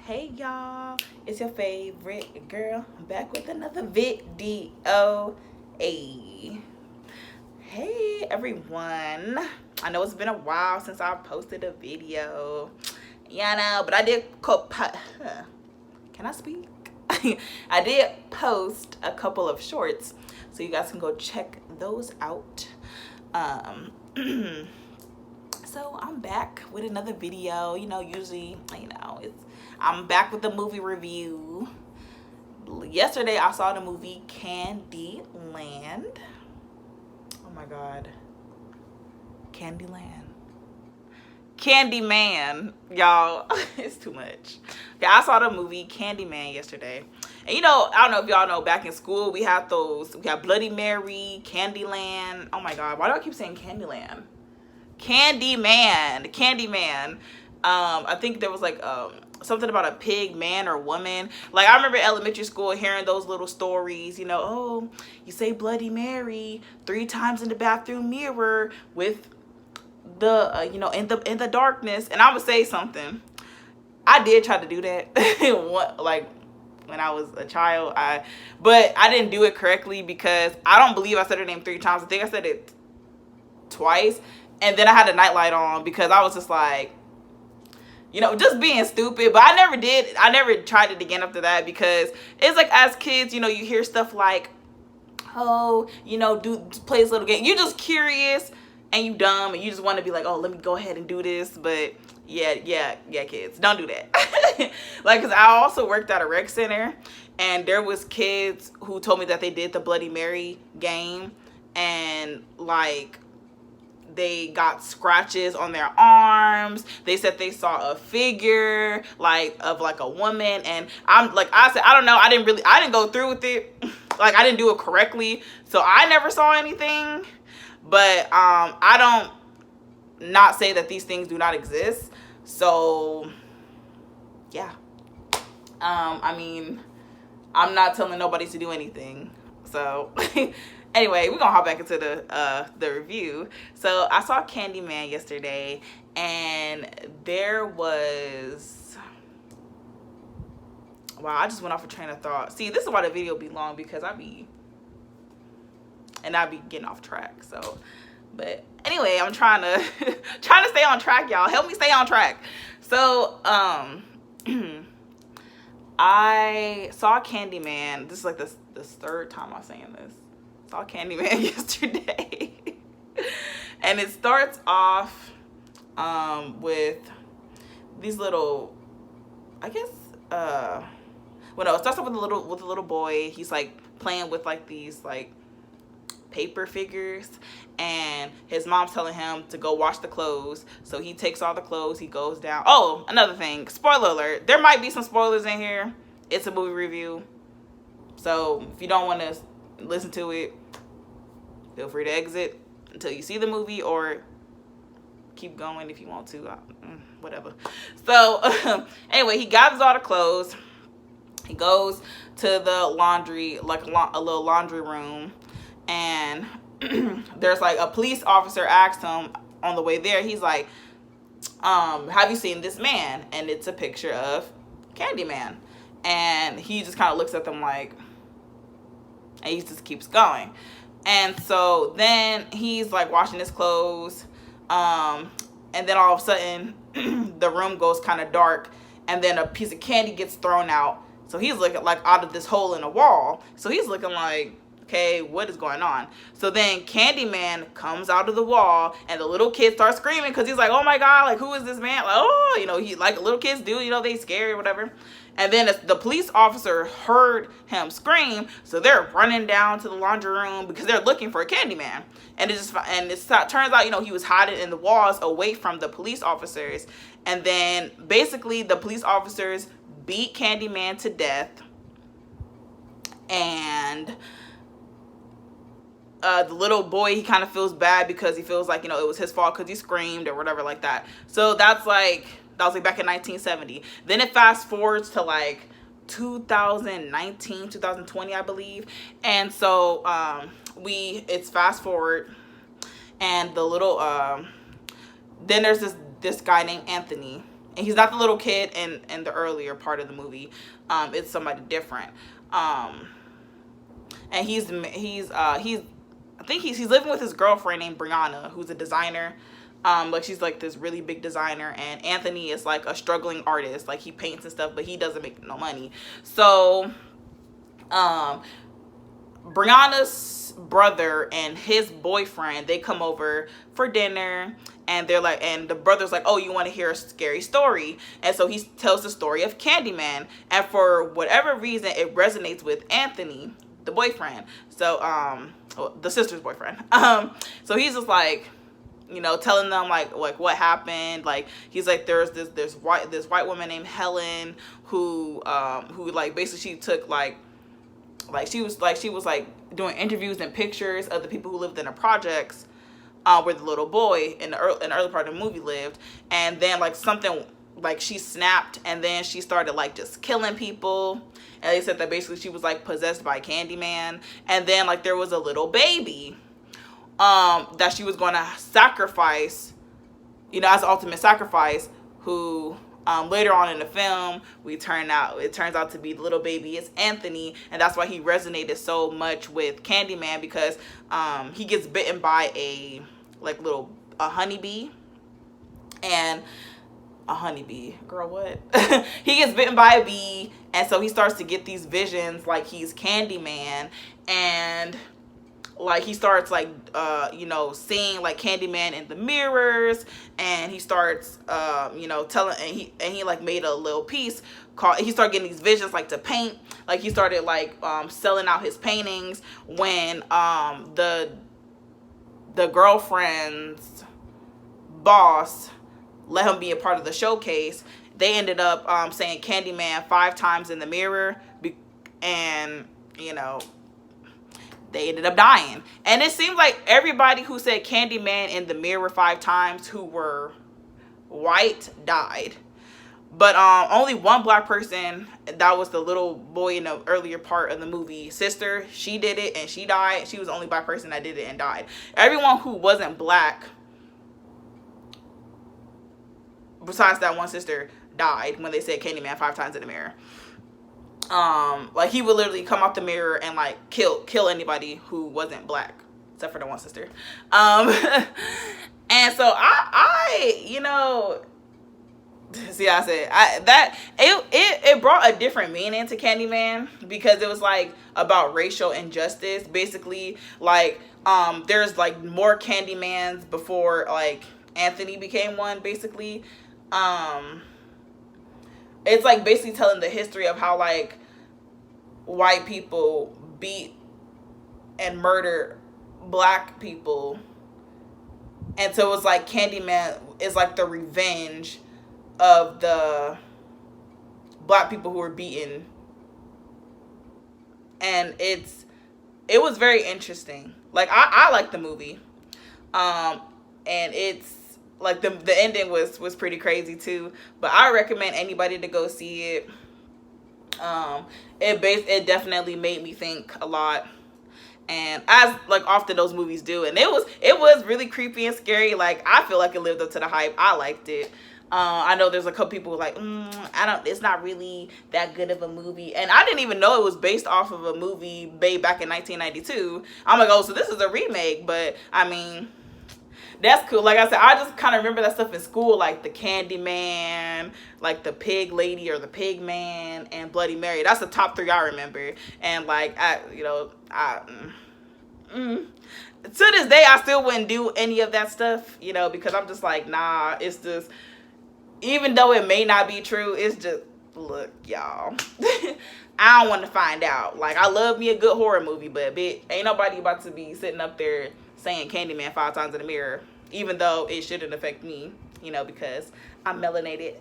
Hey y'all, it's your favorite girl. I'm back with another video. Hey everyone. I know it's been a while since I posted a video. Yeah, I know, but I did can I speak? I did post a couple of shorts, so you guys can go check those out. Um So I'm back with another video. Usually, I'm back with the movie review. Yesterday I saw the movie Candyland. Oh my god. Candyman, y'all. It's too much. Okay, I saw the movie Candyman yesterday. And I don't know if y'all know, back in school we had Bloody Mary, Candyland. Oh my god, why do I keep saying Candyland? Candyman. I think there was something about a pig, man or woman. Like, I remember elementary school hearing those little stories, oh, you say Bloody Mary 3 times in the bathroom mirror with the in the darkness, and I would say something. I did try to do that when I was a child, but I didn't do it correctly because I don't believe I said her name 3 times. I think I said it twice, and then I had a nightlight on because I was just like, just being stupid. But I never tried it again after that, because it's like, as kids, you hear stuff like, oh, play this little game. You're just curious and you dumb and you just want to be like, oh, let me go ahead and do this. But yeah, kids, don't do that. Like, because I also worked at a rec center, and there was kids who told me that they did the Bloody Mary game, and like, they got scratches on their arms. They said they saw a figure of a woman, and I said, I don't know. I didn't go through with it. Like, I didn't do it correctly, so I never saw anything. But I don't not say that these things do not exist. So yeah. I mean, I'm not telling nobody to do anything. So anyway, we're gonna hop back into the review. So I saw Candyman yesterday, and there was, wow, I just went off a train of thought. See, this is why the video be long, because I be getting off track. So, but anyway, I'm trying to stay on track, y'all. Help me stay on track. So I saw Candyman. This is like the 3rd time I'm saying this. Saw Candyman yesterday. And it starts off with these little, I guess, well, no, it starts off with a little boy. He's like playing with these paper figures, and his mom's telling him to go wash the clothes. So he takes all the clothes, he goes down. Oh, another thing, spoiler alert, there might be some spoilers in here. It's a movie review, so if you don't want to listen to it, feel free to exit until you see the movie, or keep going if you want to. Whatever. So anyway, he gathers all the clothes, he goes to the laundry, like a little laundry room, and there's a police officer asked him on the way there. He's like, have you seen this man? And it's a picture of Candyman. And he just kind of looks at them and he just keeps going. And so then he's washing his clothes, and then all of a sudden the room goes kind of dark, and then a piece of candy gets thrown out. So he's looking out of this hole in the wall. So he's looking okay, what is going on? So then Candyman comes out of the wall, and the little kid starts screaming because he's like, oh my god, who is this man? He little kids do, they scared or whatever. And then the police officer heard him scream, so they're running down to the laundry room because they're looking for Candyman. And it turns out, he was hiding in the walls away from the police officers. And then basically the police officers beat Candyman to death, and the little boy, he kind of feels bad because he feels like, it was his fault because he screamed or whatever like that. So that was back in 1970. Then it fast forwards to 2019, 2020, I believe. And so it's fast forward, and the little then there's this guy named Anthony, and he's not the little kid in the earlier part of the movie. It's somebody different. And he's I think he's living with his girlfriend named Brianna, who's a designer. Like she's like this really big designer, and Anthony is like a struggling artist. Like he paints and stuff, but he doesn't make no money. So Brianna's brother and his boyfriend, they come over for dinner, and they're like, and the brother's like, oh, you want to hear a scary story? And so he tells the story of Candyman, and for whatever reason it resonates with Anthony, the boyfriend. So the sister's boyfriend. So he's just like, you know, telling them like what happened. Like he's like, there's this white woman named Helen who like basically she took like she was doing interviews and pictures of the people who lived in the projects where the little boy in the early part of the movie lived, and then like something like she snapped, and then she started like just killing people, and they said that basically she was like possessed by Candyman, and then like there was a little baby that she was going to sacrifice, you know, as an ultimate sacrifice, who later on in the film it turns out to be the little baby is Anthony, and that's why he resonated so much with Candyman, because he gets bitten by a honeybee, and a honeybee, girl, what? He gets bitten by a bee, and so he starts to get these visions like he's Candyman, and like he starts like you know, seeing like Candyman in the mirrors, and he starts you know, telling, and he like made a little piece called, he started getting these visions like to paint, like he started like selling out his paintings when the girlfriend's boss let him be a part of the showcase. They ended up saying Candyman 5 times in the mirror, and you know, they ended up dying. And it seems like everybody who said Candyman in the mirror 5 times who were white died. But only one black person, that was the little boy in the earlier part of the movie, sister, she did it and she died. She was the only black person that did it and died. Everyone who wasn't black, besides that one sister, died when they said Candyman 5 times in the mirror. Like he would literally come out the mirror and like kill anybody who wasn't black, except for the one sister. And so I you know, see, I said that it brought a different meaning to Candyman, because it was like about racial injustice, basically. Like there's like more Candymans before like Anthony became one, basically. It's like basically telling the history of how like white people beat and murder black people, and so it's like Candyman is like the revenge of the black people who were beaten. And it was very interesting. Like I like the movie, and it's like the ending was pretty crazy too, but I recommend anybody to go see it. It definitely made me think a lot, and as like often those movies do, and it was really creepy and scary. Like I feel like it lived up to the hype. I liked it. I know there's a couple people who are like, it's not really that good of a movie, and I didn't even know it was based off of a movie made back in 1992. I'm like, oh, so this is a remake, but I mean, that's cool. Like I said, I just kind of remember that stuff in school, like the Candyman, like the Pig Lady or the Pig Man, and Bloody Mary. That's the top 3 I remember. And like, to this day, I still wouldn't do any of that stuff, you know, because I'm just like, nah, it's just, even though it may not be true, it's just, look, y'all, I don't want to find out. Like, I love me a good horror movie, but bitch, ain't nobody about to be sitting up there saying Candyman 5 times in the mirror, even though it shouldn't affect me, you know, because I'm melanated.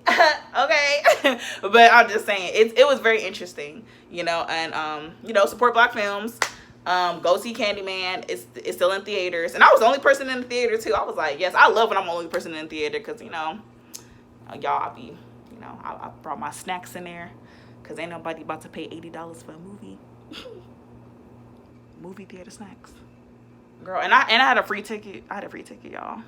Okay. But I'm just saying, it was very interesting, you know, and you know, support black films. Go see Candyman. It's still in theaters, and I was the only person in the theater too. I was like, yes, I love when I'm the only person in the theater, because you know, y'all, I brought my snacks in there, because ain't nobody about to pay $80 for a movie. Movie theater snacks, girl. And I had a free ticket. I had a free ticket, y'all.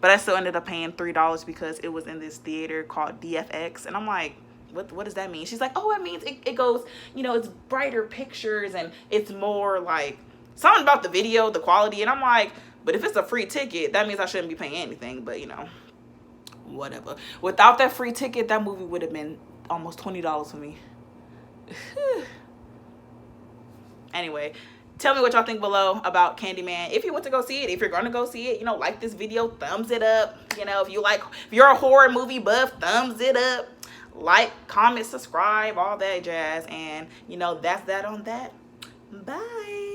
But I still ended up paying $3 because it was in this theater called DFX. And I'm like, what does that mean? She's like, oh, it means it goes, you know, it's brighter pictures and it's more like something about the video, the quality. And I'm like, but if it's a free ticket, that means I shouldn't be paying anything. But, you know, whatever. Without that free ticket, that movie would have been almost $20 for me. Anyway, tell me what y'all think below about Candyman. If you went to go see it, if you're going to go see it, you know, like this video, thumbs it up. You know, if you're a horror movie buff, thumbs it up. Like, comment, subscribe, all that jazz. And, you know, that's that on that. Bye.